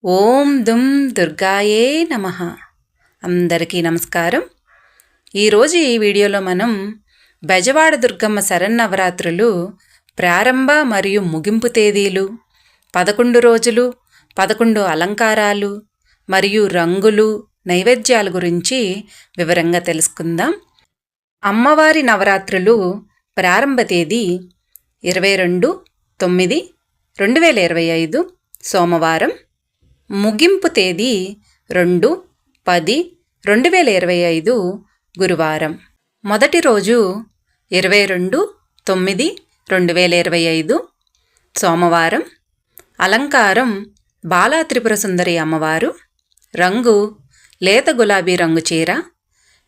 ఓం దుం దుర్గాయే నమః. అందరికీ నమస్కారం. ఈరోజు ఈ వీడియోలో మనం బెజవాడ దుర్గమ్మ శరన్నవరాత్రులు ప్రారంభ మరియు ముగింపు తేదీలు, 11 రోజులు, 11 అలంకారాలు మరియు రంగులు, నైవేద్యాల గురించి వివరంగా తెలుసుకుందాం. అమ్మవారి నవరాత్రులు ప్రారంభ తేదీ 22/9/2025 సోమవారం. ముగింపు తేదీ 2/10/2025 గురువారం. మొదటి రోజు 22/9/2025 సోమవారం. అలంకారం బాలా త్రిపుర సుందరి అమ్మవారు. రంగు లేత గులాబీ రంగు చీర.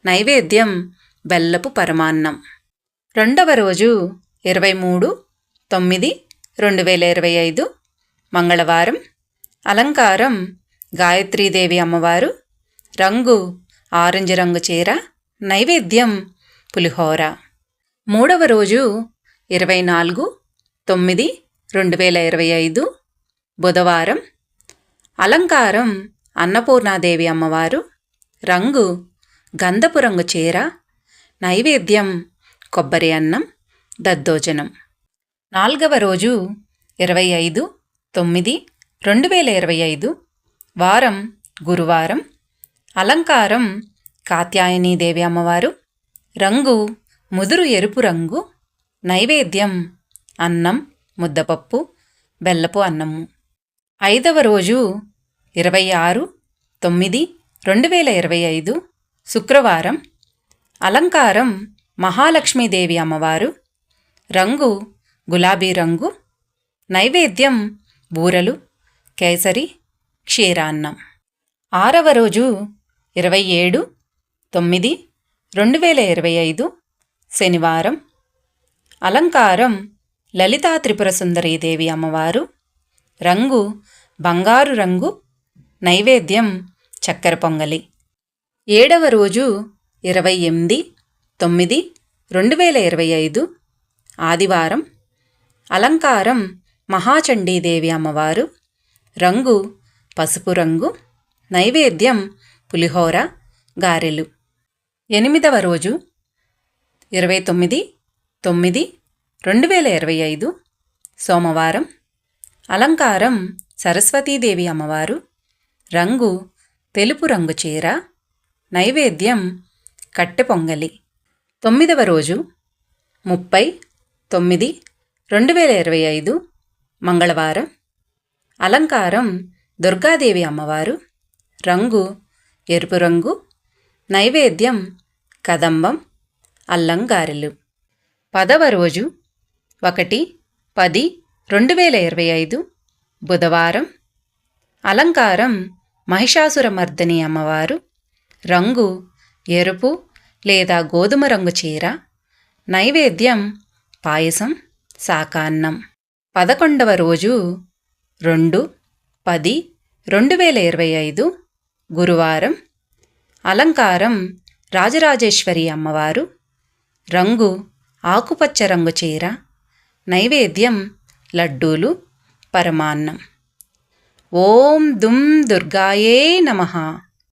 నైవేద్యం బెల్లపు పరమాన్నం. రెండవ రోజు 23/9/2025 మంగళవారం. అలంకారం గాయత్రీదేవి అమ్మవారు. రంగు ఆరెంజ్ రంగు చీర. నైవేద్యం పులిహోర. మూడవ రోజు 24/9/2025 బుధవారం. అలంకారం అన్నపూర్ణాదేవి అమ్మవారు. రంగు గంధపు రంగు చీర. నైవేద్యం కొబ్బరి అన్నం, దద్దోజనం. నాల్గవ రోజు 25/9/2025 వారం గురువారం. అలంకారం కాత్యాయనీదేవి అమ్మవారు. రంగు ముదురు ఎరుపు రంగు. నైవేద్యం అన్నం, ముద్దపప్పు, బెల్లపు అన్నము. ఐదవ రోజు 26/9/2025 శుక్రవారం. అలంకారం మహాలక్ష్మీదేవి అమ్మవారు. రంగు గులాబీ రంగు. నైవేద్యం బూరలు, కేసరి, క్షీరాన్నం. ఆరవ రోజు 27/9/2025 శనివారం. అలంకారం లలితా త్రిపుర సుందరీదేవి అమ్మవారు. రంగు బంగారు రంగు. నైవేద్యం చక్కెర పొంగలి. ఏడవ రోజు 28/9/2025 ఆదివారం. అలంకారం మహాచండీదేవి అమ్మవారు. రంగు పసుపు రంగు. నైవేద్యం పులిహోర, గారెలు. ఎనిమిదవ రోజు 29/9/2025 సోమవారం. అలంకారం సరస్వతీదేవి అమ్మవారు. రంగు తెలుపు రంగు చీర. నైవేద్యం కట్టె పొంగలి. తొమ్మిదవ రోజు 30/9/2025 మంగళవారం. అలంకారం దుర్గాదేవి అమ్మవారు. రంగు ఎరుపు రంగు. నైవేద్యం కదంబం, అల్లం గారెలు. 10వ రోజు 1/10/2025 బుధవారం. అలంకారం మహిషాసురమర్దిని అమ్మవారు. రంగు ఎరుపు లేదా గోధుమ రంగు చీర. నైవేద్యం పాయసం, శాకాన్నం. 11వ రోజు 2/10/2025 గురువారం. అలంకారం రాజరాజేశ్వరి అమ్మవారు. రంగు ఆకుపచ్చ రంగు చీర. నైవేద్యం లడ్డూలు, పరమాన్నం. ఓం దుం దుర్గాయే నమః.